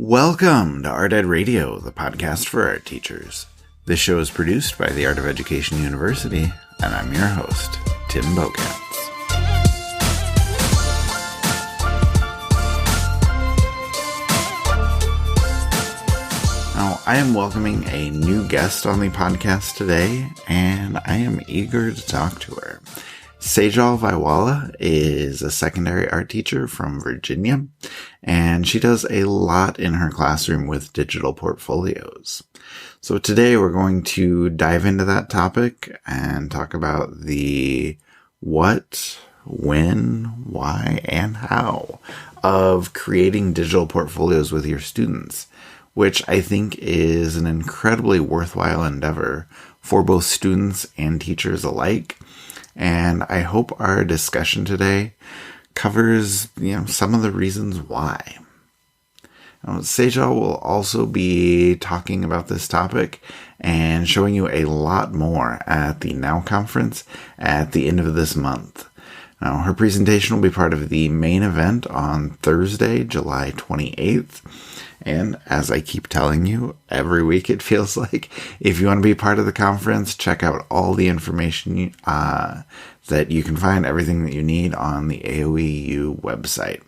Welcome to Art Ed Radio, the podcast for art teachers. This show is produced by the Art of Education University, and I'm your host, Tim Bokatz. Now, I am welcoming a new guest on the podcast today, and I am eager to talk to her. Sejal Vaywala is a secondary art teacher from Virginia, and she does a lot in her classroom with digital portfolios. So today we're going to dive into that topic and talk about the what, when, why, and how of creating digital portfolios with your students, which I think is an incredibly worthwhile endeavor for both students and teachers alike. And I hope our discussion today covers, some of the reasons why. Now, Sejal will also be talking about this topic and showing you a lot more at the Now conference at the end of this month. Now, her presentation will be part of the main event on Thursday, July 28th. And as I keep telling you, every week it feels like, if you want to be part of the conference, check out all the information that you can find, everything that you need on the AOEU website.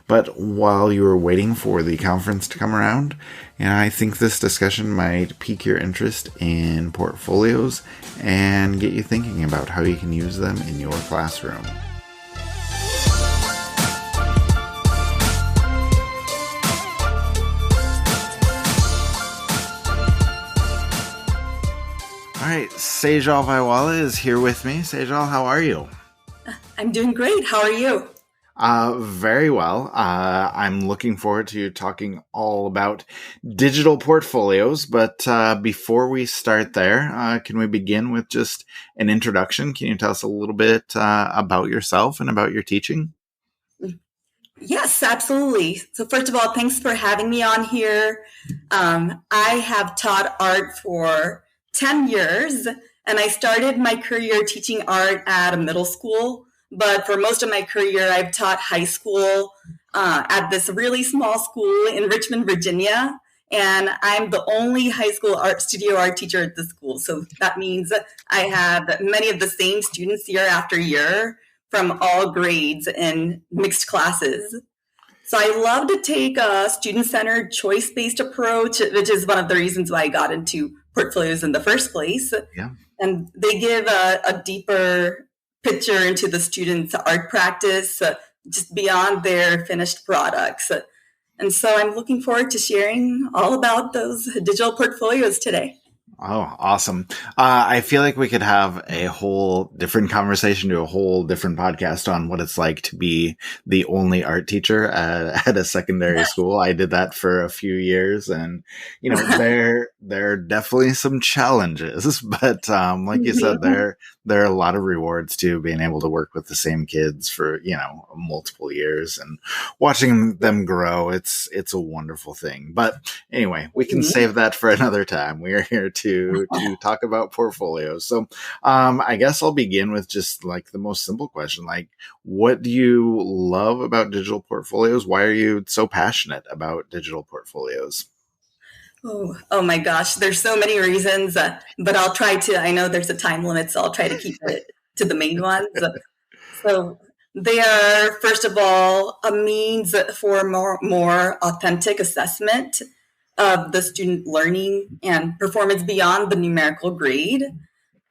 But while you are waiting for the conference to come around, I think this discussion might pique your interest in portfolios and get you thinking about how you can use them in your classroom. All right, Sejal Vaywala is here with me. Sejal, how are you? I'm doing great. How are you? Very well. I'm looking forward to talking all about digital portfolios. But before we start there, can we begin with just an introduction? Can you tell us a little bit about yourself and about your teaching? Yes, absolutely. So first of all, thanks for having me on here. I have taught art for 10 years, and I started my career teaching art at a middle school. But for most of my career, I've taught high school at this really small school in Richmond, Virginia. And I'm the only high school studio art teacher at the school. So that means I have many of the same students year after year from all grades in mixed classes. So I love to take a student-centered, choice-based approach, which is one of the reasons why I got into portfolios in the first place. Yeah. And they give a deeper picture into the students' art practice, just beyond their finished products. And so I'm looking forward to sharing all about those digital portfolios today. Oh, awesome. I feel like we could have a whole different conversation, do a whole different podcast on what it's like to be the only art teacher at a secondary school. I did that for a few years, and, there are definitely some challenges, but, like you said, there are a lot of rewards to being able to work with the same kids for, multiple years and watching them grow. It's a wonderful thing. But anyway, we can save that for another time. We are here to talk about portfolios. So I guess I'll begin with just like the most simple question. Like, what do you love about digital portfolios? Why are you so passionate about digital portfolios? Oh my gosh, there's so many reasons, but I'll try to, I know there's a time limit, so I'll try to keep it to the main ones. So they are, first of all, a means for more authentic assessment of the student learning and performance beyond the numerical grade.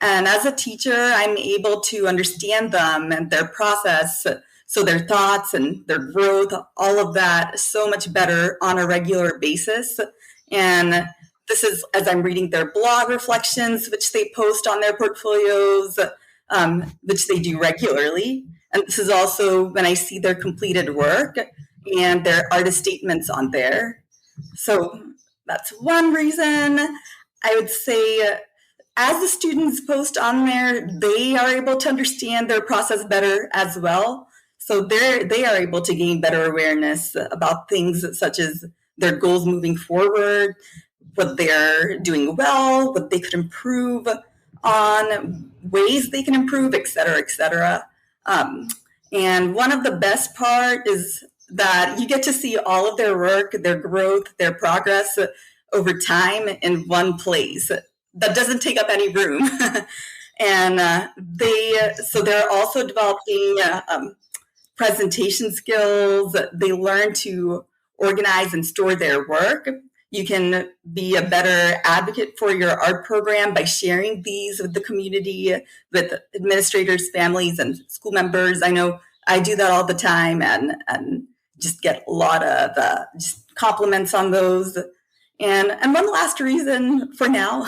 And as a teacher, I'm able to understand them and their process, so their thoughts and their growth, all of that so much better on a regular basis. And this is as I'm reading their blog reflections, which they post on their portfolios, which they do regularly. And this is also when I see their completed work and their artist statements on there. So that's one reason. I would say as the students post on there, they are able to understand their process better as well. So they are able to gain better awareness about things such as their goals moving forward, what they're doing well, what they could improve on, ways they can improve, et cetera, et cetera. And one of the best part is that you get to see all of their work, their growth, their progress over time in one place that doesn't take up any room. And they're also developing presentation skills. They learn to organize and store their work. You can be a better advocate for your art program by sharing these with the community, with administrators, families, and school members. I know I do that all the time, and just get a lot of just compliments on those. And one last reason for now.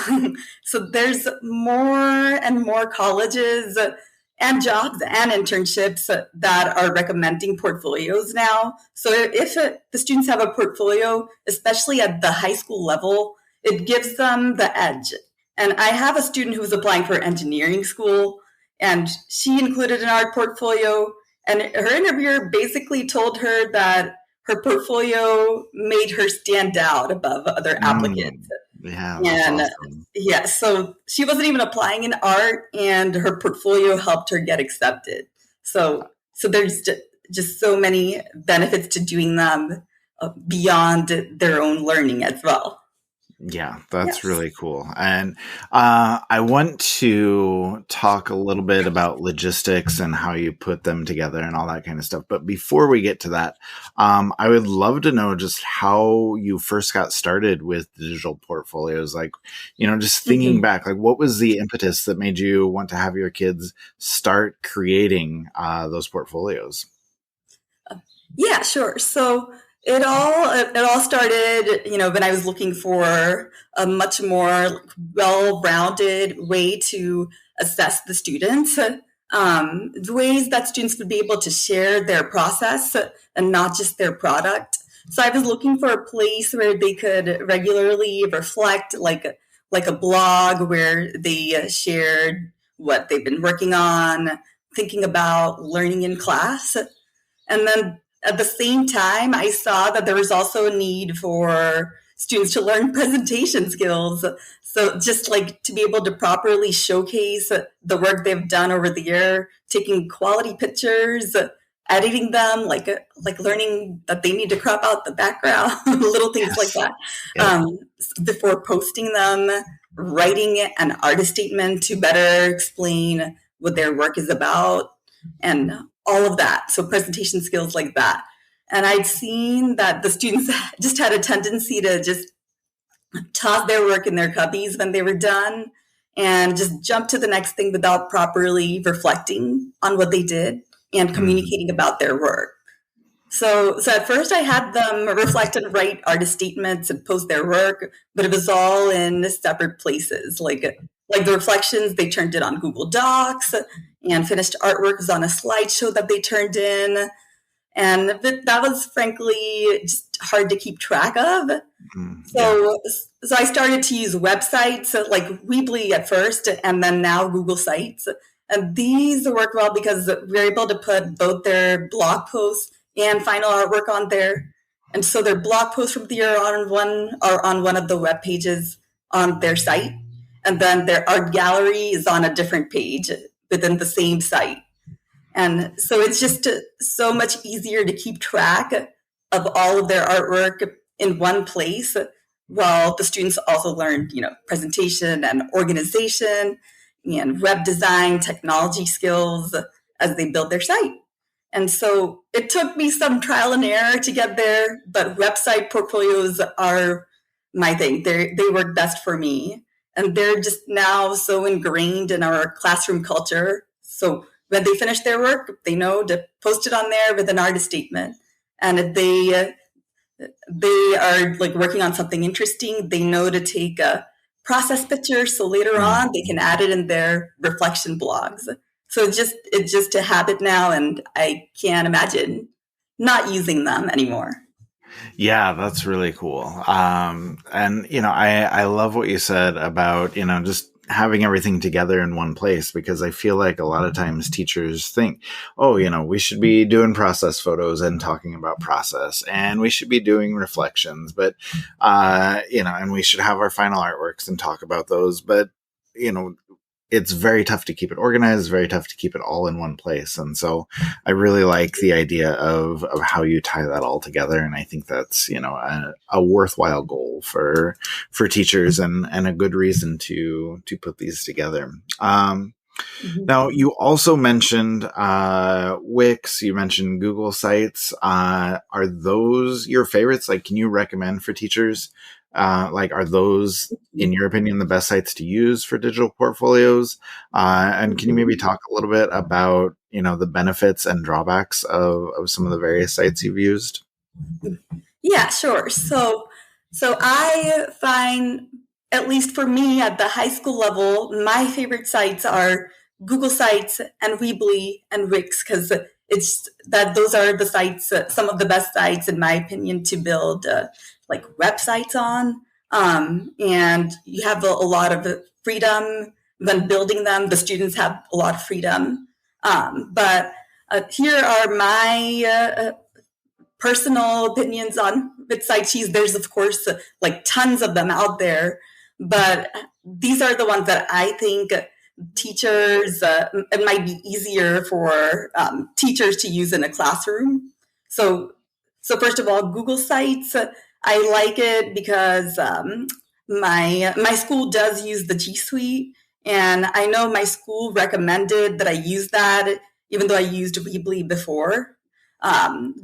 So there's more and more colleges and jobs and internships that are recommending portfolios now. So if the students have a portfolio, especially at the high school level, it gives them the edge. And I have a student who was applying for engineering school, and she included an art portfolio, and her interviewer basically told her that her portfolio made her stand out above other applicants. Yeah, and awesome. yeah, so she wasn't even applying in art, and her portfolio helped her get accepted. So there's just so many benefits to doing them beyond their own learning as well. Yeah, that's Yes. really cool. And I want to talk a little bit about logistics and how you put them together and all that kind of stuff. But before we get to that, I would love to know just how you first got started with digital portfolios. Like, just thinking back, like what was the impetus that made you want to have your kids start creating those portfolios? Yeah, sure. So it all started, when I was looking for a much more well-rounded way to assess the students, the ways that students would be able to share their process and not just their product. So I was looking for a place where they could regularly reflect, like a blog where they shared what they've been working on, thinking about learning in class. And then at the same time, I saw that there was also a need for students to learn presentation skills. So just like to be able to properly showcase the work they've done over the year, taking quality pictures, editing them, like learning that they need to crop out the background, little things like that, before posting them, writing an artist statement to better explain what their work is about, and all of that. So presentation skills like that. And I'd seen that the students just had a tendency to just toss their work in their cubbies when they were done and just jump to the next thing without properly reflecting on what they did and communicating about their work. So at first I had them reflect and write artist statements and post their work, but it was all in separate places. Like the reflections, they turned it on Google Docs, and finished artwork was on a slideshow that they turned in. And that was frankly just hard to keep track of. So I started to use websites like Weebly at first, and then now Google Sites. And these work well because we're able to put both their blog posts and final artwork on there. And so their blog posts from the year are on one of the web pages on their site. And then their art gallery is on a different page within the same site. And so it's just so much easier to keep track of all of their artwork in one place, while the students also learned, presentation and organization and web design, technology skills as they build their site. And so it took me some trial and error to get there, but website portfolios are my thing. They work best for me. And they're just now so ingrained in our classroom culture. So when they finish their work, they know to post it on there with an artist statement. And if they are like working on something interesting, they know to take a process picture. So later on, they can add it in their reflection blogs. So it's just a habit now, and I can't imagine not using them anymore. Yeah, that's really cool. And, I love what you said about, just having everything together in one place, because I feel like a lot of times teachers think, we should be doing process photos and talking about process, and we should be doing reflections, but, and we should have our final artworks and talk about those. But, it's very tough to keep it organized, very tough to keep it all in one place. And so I really like the idea of how you tie that all together. And I think that's, a worthwhile goal for teachers and a good reason to put these together. Now, you also mentioned Wix, you mentioned Google Sites. Are those your favorites? Like, can you recommend for teachers? Are those, in your opinion, the best sites to use for digital portfolios? And can you maybe talk a little bit about, the benefits and drawbacks of some of the various sites you've used? Yeah, sure. So I find, at least for me at the high school level, my favorite sites are Google Sites and Weebly and Wix, because those are the sites, some of the best sites, in my opinion, to build websites on. And you have a lot of freedom when building them. The students have a lot of freedom. But here are my personal opinions on which sites to use. There's, of course, tons of them out there, but these are the ones that I think teachers, it might be easier for teachers to use in a classroom. So first of all, Google Sites, I like it because my school does use the G Suite, and I know my school recommended that I use that, even though I used Weebly before.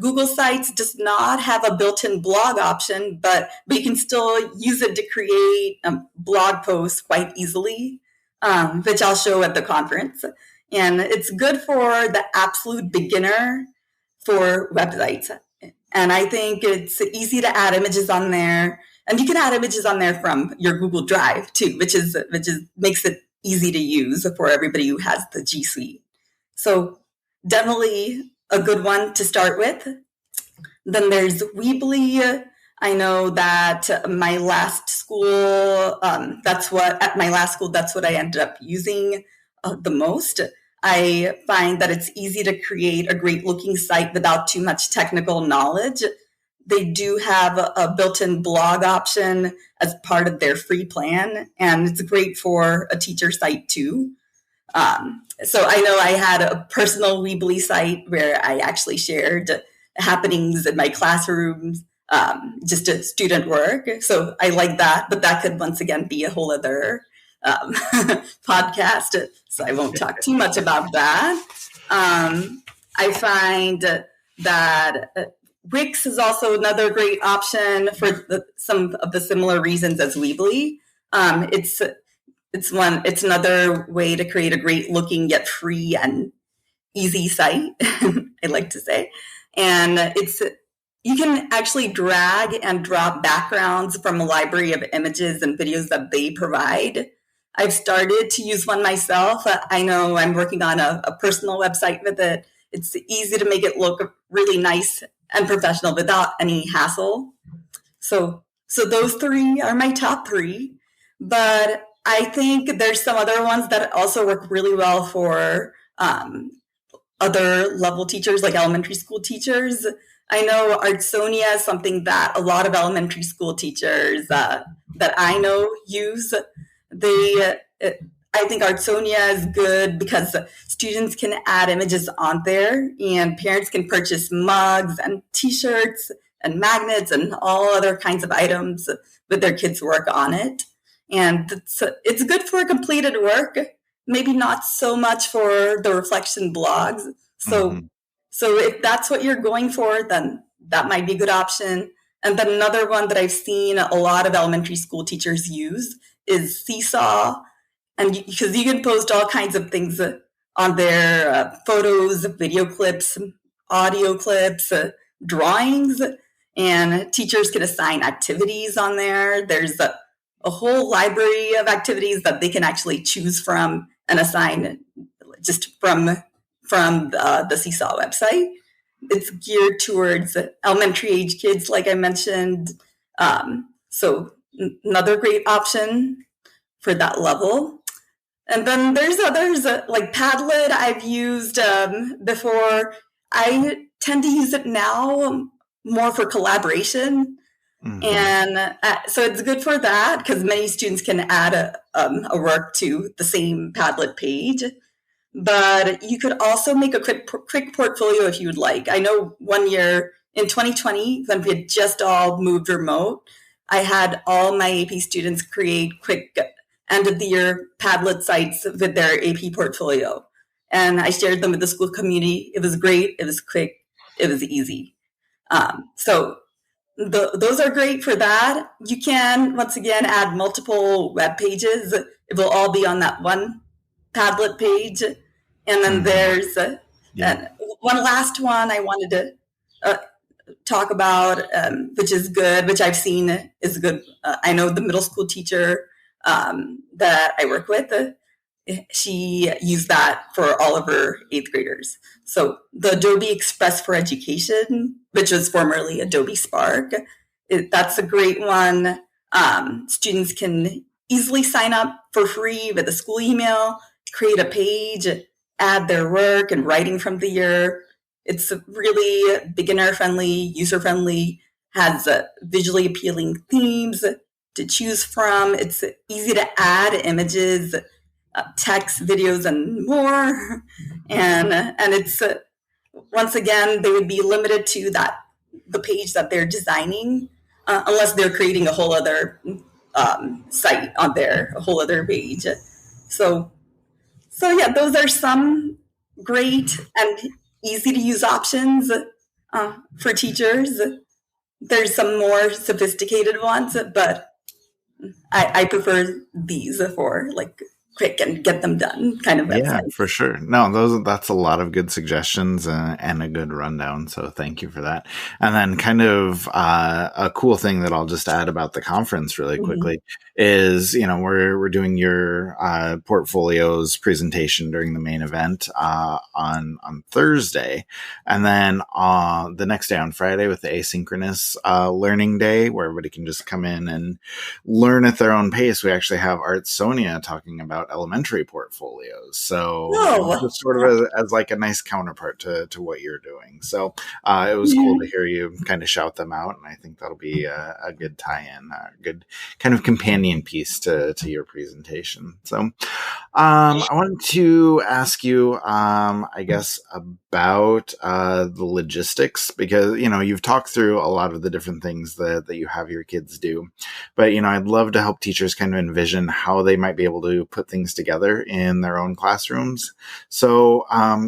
Google Sites does not have a built-in blog option, but you can still use it to create blog posts quite easily, which I'll show at the conference. And it's good for the absolute beginner for websites. And I think it's easy to add images on there. And you can add images on there from your Google Drive too, which makes it easy to use for everybody who has the G Suite. So definitely a good one to start with. Then there's Weebly. I know that my last school, that's what I ended up using the most. I find that it's easy to create a great looking site without too much technical knowledge. They do have a built-in blog option as part of their free plan, and it's great for a teacher site too. So I know I had a personal Weebly site where I actually shared happenings in my classrooms, just a student work. So I like that, but that could once again be a whole other podcast. So I won't talk too much about that. I find that Wix is also another great option for some of the similar reasons as Weebly. It's another way to create a great looking yet free and easy site, I like to say. And you can actually drag and drop backgrounds from a library of images and videos that they provide. I've started to use one myself. I know I'm working on a personal website with it. It's easy to make it look really nice and professional without any hassle. So those three are my top three. But I think there's some other ones that also work really well for other level teachers, like elementary school teachers. I know Artsonia is something that a lot of elementary school teachers that I know use. I think Artsonia is good because students can add images on there, and parents can purchase mugs and T-shirts and magnets and all other kinds of items with their kids' work on it. And it's good for completed work, maybe not so much for the reflection blogs. So if that's what you're going for, then that might be a good option. And then another one that I've seen a lot of elementary school teachers use is Seesaw. And because you can post all kinds of things on there, photos, video clips, audio clips, drawings, and teachers can assign activities on there. There's a whole library of activities that they can actually choose from and assign just from the Seesaw website. It's geared towards elementary age kids, like I mentioned. So another great option for that level. And then there's others like Padlet I've used before. I tend to use it now more for collaboration. And so it's good for that because many students can add a work to the same Padlet page. But you could also make a quick portfolio if you would like. I know one year in 2020, when we had just all moved remote, I had all my AP students create quick end of the year Padlet sites with their AP portfolio. And I shared them with the school community. It was great. It was quick. It was easy. So those are great for that. You can, once again, add multiple web pages. It will all be on that one Padlet page. And then there's one last one I wanted to talk about, which is good, which I've seen is good. I know the middle school teacher that I work with, she used that for all of her 8th graders. So the Adobe Express for Education, which was formerly Adobe Spark, that's a great one. Students can easily sign up for free with a school email, create a page, add their work and writing from the year. It's really beginner-friendly, user-friendly, has visually appealing themes to choose from. It's easy to add images, text, videos, and more. And it's, once again, they would be limited to the page that they're designing, unless they're creating a whole other site on there, a whole other page. So yeah, those are some great and easy to use options for teachers. There's some more sophisticated ones, but I prefer these for like quick and get them done kind of websites. Yeah, for sure. No, that's a lot of good suggestions and a good rundown. So thank you for that. And then kind of a cool thing that I'll just add about the conference really quickly is, we're doing your portfolios presentation during the main event on Thursday. And then the next day on Friday with the asynchronous learning day where everybody can just come in and learn at their own pace. We actually have Art Sonia talking about elementary portfolios. So just sort of as like a nice counterpart to what you're doing. So it was cool to hear you kind of shout them out. And I think that'll be a good tie-in, a good kind of companion piece to your presentation. So I wanted to ask you, I guess, about the logistics, because, you've talked through a lot of the different things that you have your kids do. But, I'd love to help teachers kind of envision how they might be able to put things together in their own classrooms. So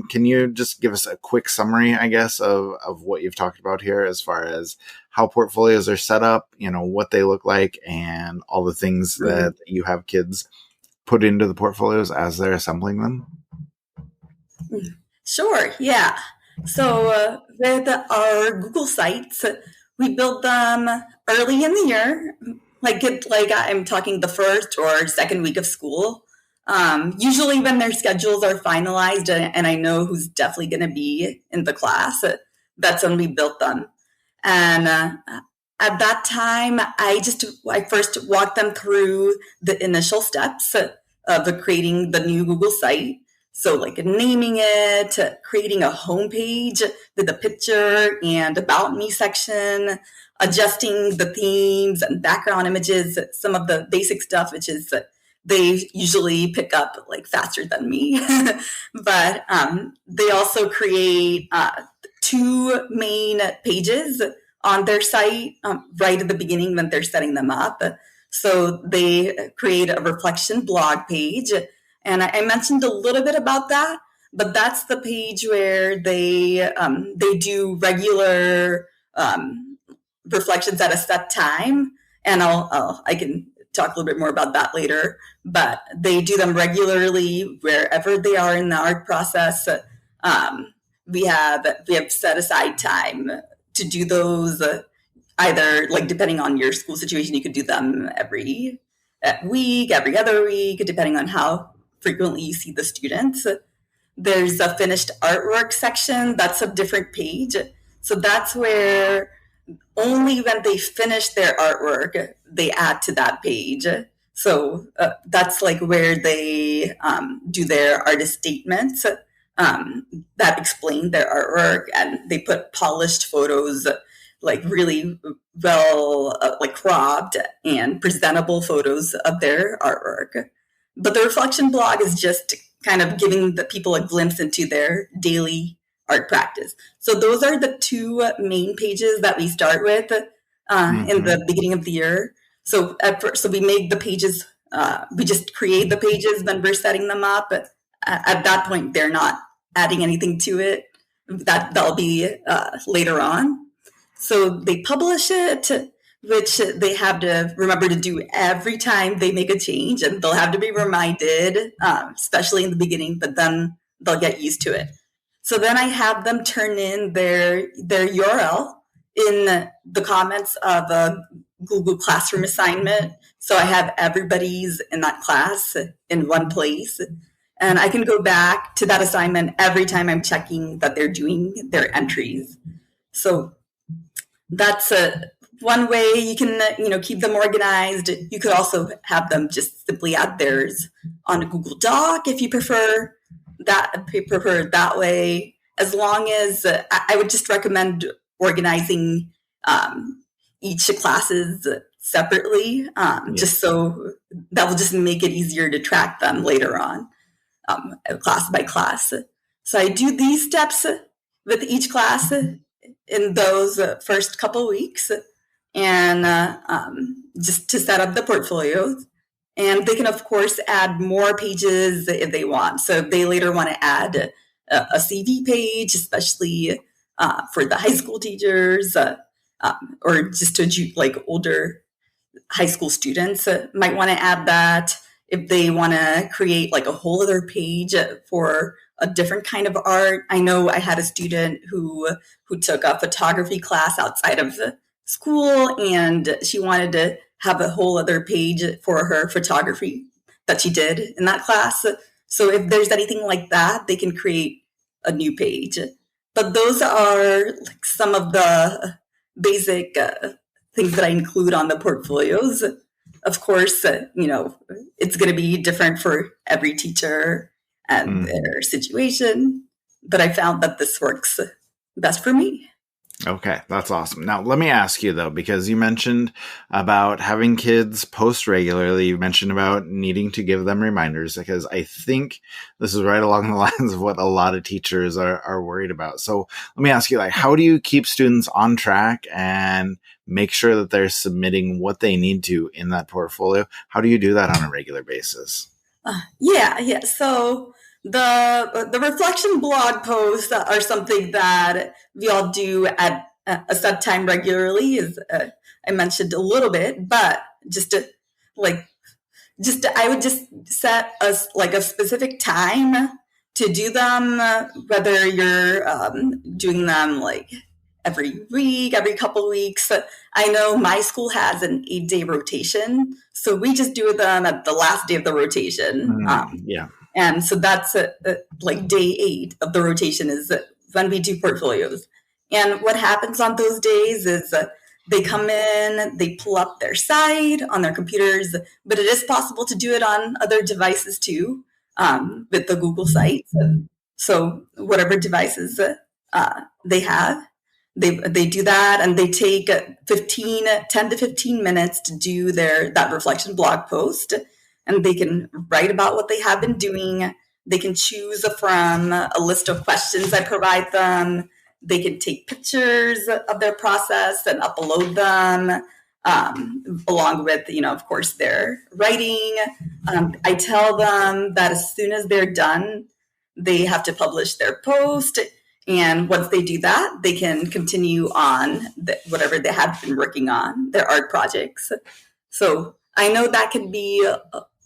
can you just give us a quick summary, I guess, of what you've talked about here as far as how portfolios are set up, what they look like, and all the things that you have kids put into the portfolios as they're assembling them? Sure, yeah. So with our Google Sites, we build them early in the year, like I'm talking the first or second week of school. Usually when their schedules are finalized and I know who's definitely going to be in the class, that's when we built them. And at that time, I first walked them through the initial steps of creating the new Google site. So like naming it, creating a homepage with a picture and about me section, adjusting the themes and background images, some of the basic stuff, which is they usually pick up like faster than me. But they also create 2 main pages on their site right at the beginning when they're setting them up. So they create a reflection blog page. And I mentioned a little bit about that, but that's the page where they do regular reflections at a set time. And I can talk a little bit more about that later, but they do them regularly wherever they are in the art process. We have set aside time to do those, either like depending on your school situation, you could do them every week, every other week, depending on how frequently you see the students. There's a finished artwork section. That's a different page. So that's where only when they finish their artwork, they add to that page. So that's like where they do their artist statements that explain their artwork, and they put polished photos like really well like cropped and presentable photos of their artwork. But the reflection blog is just kind of giving the people a glimpse into their daily art practice. So those are the two main pages that we start with in the beginning of the year. So at first, so we make the pages, we just create the pages when we're setting them up. At that point, they're not adding anything to it. That'll be later on. So they publish it, which they have to remember to do every time they make a change, and they'll have to be reminded, especially in the beginning, but then they'll get used to it. So then I have them turn in their URL in the comments of a Google Classroom assignment. So I have everybody's in that class in one place. And I can go back to that assignment every time I'm checking that they're doing their entries. So that's one way you can, keep them organized. You could also have them just simply add theirs on a Google Doc if you prefer that way. As long as I would just recommend organizing each classes separately, just so that will just make it easier to track them later on. Class by class. So I do these steps with each class in those first couple weeks, and just to set up the portfolios. And they can, of course, add more pages if they want. So if they later want to add a CV page, especially for the high school teachers, or just to like older high school students, might want to add that. If they want to create like a whole other page for a different kind of art. I know I had a student who took a photography class outside of the school, and she wanted to have a whole other page for her photography that she did in that class. So if there's anything like that, they can create a new page. But those are like some of the basic things that I include on the portfolios. Of course, it's going to be different for every teacher and their situation, but I found that this works best for me. Okay, that's awesome. Now, let me ask you, though, because you mentioned about having kids post regularly. You mentioned about needing to give them reminders, because I think this is right along the lines of what a lot of teachers are worried about. So let me ask you, like, how do you keep students on track and make sure that they're submitting what they need to in that portfolio? How do you do that on a regular basis? Yeah. So the reflection blog posts are something that we all do at a set time regularly, as I mentioned a little bit, but I would just set a specific time to do them, whether you're doing them like every week, every couple of weeks. I know my school has an 8-day rotation, so we just do them at the last day of the rotation. And so that's like day 8 of the rotation is when we do portfolios. And what happens on those days is they come in, they pull up their site on their computers, but it is possible to do it on other devices too, with the Google site. So whatever devices they have, they do that, and they take 10 to 15 minutes to do that reflection blog post, and they can write about what they have been doing. They can choose from a list of questions I provide them. They can take pictures of their process and upload them, along with, of course, their writing. I tell them that as soon as they're done, they have to publish their post. And once they do that, they can continue on whatever they have been working on, their art projects. So I know that can be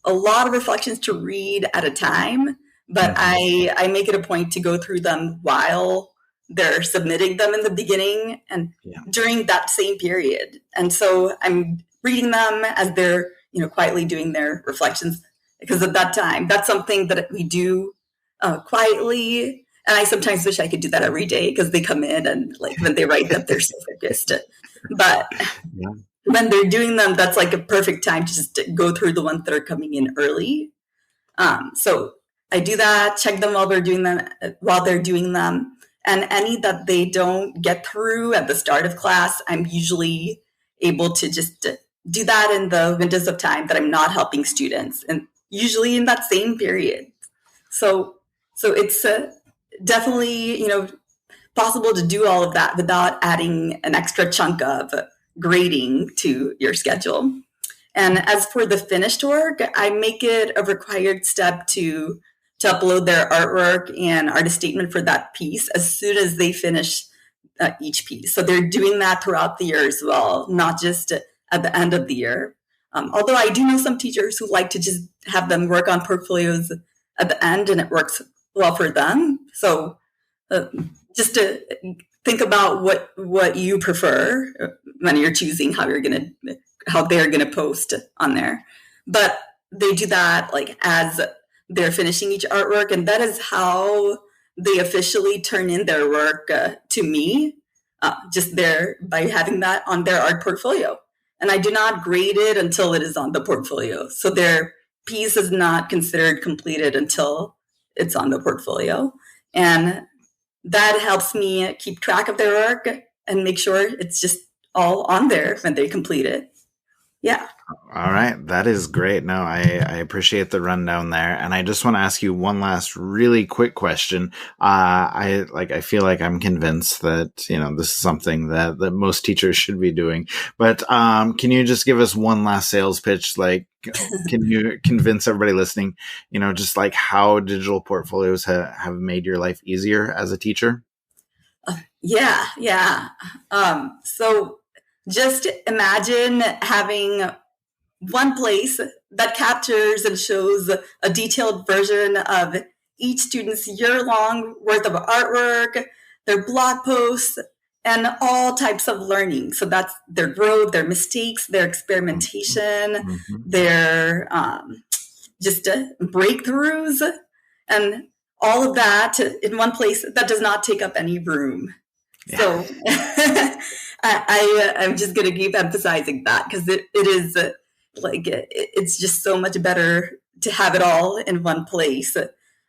a lot of reflections to read at a time, but I make it a point to go through them while they're submitting them in the beginning and during that same period. And so I'm reading them as they're, quietly doing their reflections, because at that time, that's something that we do quietly. And I sometimes wish I could do that every day, because they come in and when they write them, they're so focused. But when they're doing them, that's like a perfect time to just go through the ones that are coming in early. So I do that, check them while they're doing them. And any that they don't get through at the start of class, I'm usually able to just do that in the windows of time that I'm not helping students, and usually in that same period. So it's definitely, possible to do all of that without adding an extra chunk of grading to your schedule. And as for the finished work, I make it a required step to upload their artwork and artist statement for that piece as soon as they finish each piece. So they're doing that throughout the year as well, not just at the end of the year. Although I do know some teachers who like to just have them work on portfolios at the end, and it works well for them. So just to think about what you prefer when you're choosing how they're gonna post on there. But they do that like as they're finishing each artwork, and that is how they officially turn in their work to me, just there by having that on their art portfolio. And I do not grade it until it is on the portfolio. So their piece is not considered completed until it's on the portfolio. And that helps me keep track of their work and make sure it's just all on there when they complete it. Yeah. All right. That is great. No, I appreciate the rundown there. And I just want to ask you one last really quick question. I feel like I'm convinced that, this is something that most teachers should be doing, but, can you just give us one last sales pitch? Like, can you convince everybody listening, just like how digital portfolios have made your life easier as a teacher? Yeah. So just imagine having one place that captures and shows a detailed version of each student's year-long worth of artwork, their blog posts, and all types of learning. So that's their growth, their mistakes, their experimentation, their just breakthroughs, and all of that in one place that does not take up any room. Yeah. So I'm just going to keep emphasizing that because it is it's just so much better to have it all in one place.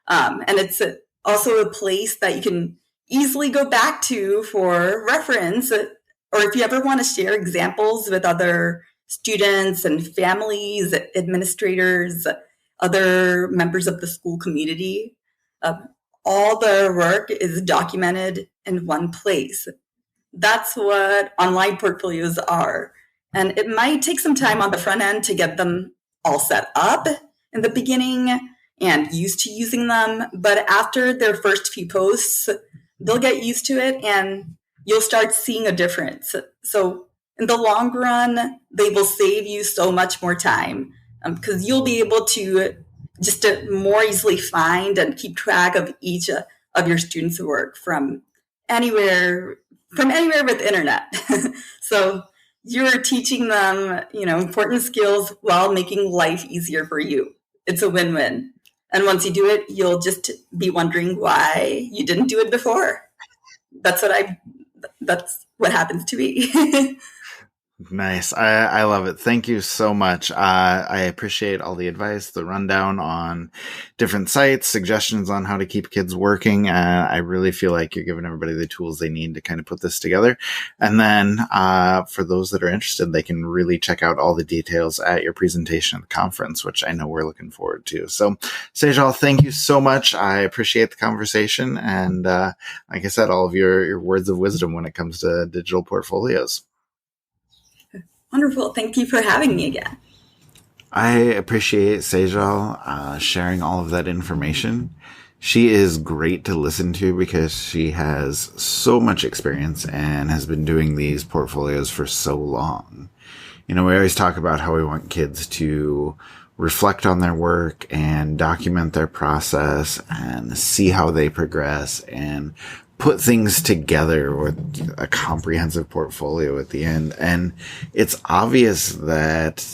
And it's also a place that you can easily go back to for reference, or if you ever want to share examples with other students and families, administrators, other members of the school community. All their work is documented in one place. That's what online portfolios are. And it might take some time on the front end to get them all set up in the beginning and used to using them. But after their first few posts, they'll get used to it and you'll start seeing a difference. So in the long run, they will save you so much more time because you'll be able to just to more easily find and keep track of each of your students' work from anywhere with internet. So you're teaching them, important skills while making life easier for you. It's a win-win. And once you do it, you'll just be wondering why you didn't do it before. That's what happens to me. Nice. I love it. Thank you so much. I appreciate all the advice, the rundown on different sites, suggestions on how to keep kids working. I really feel like you're giving everybody the tools they need to kind of put this together. And then, for those that are interested, they can really check out all the details at your presentation at the conference, which I know we're looking forward to. So Sejal, thank you so much. I appreciate the conversation. And, like I said, all of your words of wisdom when it comes to digital portfolios. Wonderful. Thank you for having me again. I appreciate Sejal sharing all of that information. She is great to listen to because she has so much experience and has been doing these portfolios for so long. We always talk about how we want kids to reflect on their work and document their process and see how they progress and put things together with a comprehensive portfolio at the end. And it's obvious that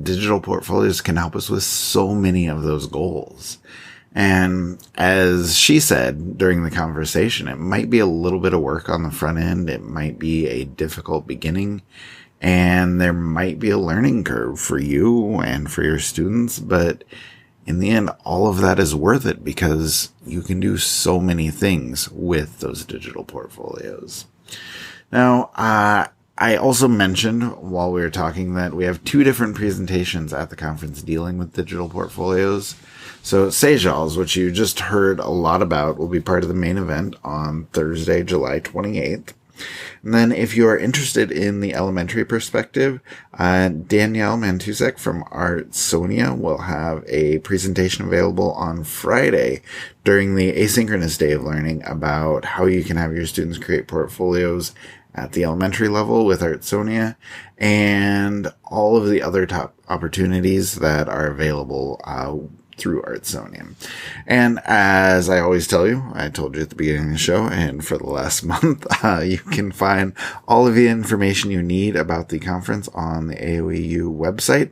digital portfolios can help us with so many of those goals. And as she said during the conversation, it might be a little bit of work on the front end. It might be a difficult beginning and there might be a learning curve for you and for your students, but in the end, all of that is worth it because you can do so many things with those digital portfolios. Now, I also mentioned while we were talking that we have 2 different presentations at the conference dealing with digital portfolios. So Sejal's, which you just heard a lot about, will be part of the main event on Thursday, July 28th. And then if you are interested in the elementary perspective, Danielle Mantusek from Artsonia will have a presentation available on Friday during the asynchronous day of learning about how you can have your students create portfolios at the elementary level with Artsonia and all of the other top opportunities that are available through Artsonia. And as I always tell you, I told you at the beginning of the show and for the last month, you can find all of the information you need about the conference on the AOEU website.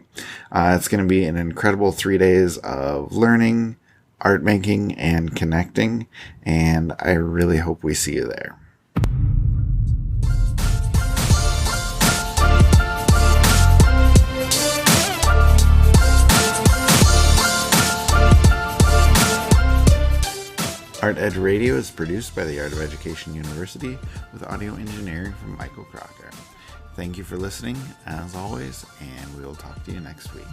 It's going to be an incredible 3 days of learning, art making, and connecting, and I really hope we see you there. Art Edge Radio is produced by the Art of Education University with audio engineering from Michael Crocker. Thank you for listening, as always, and we will talk to you next week.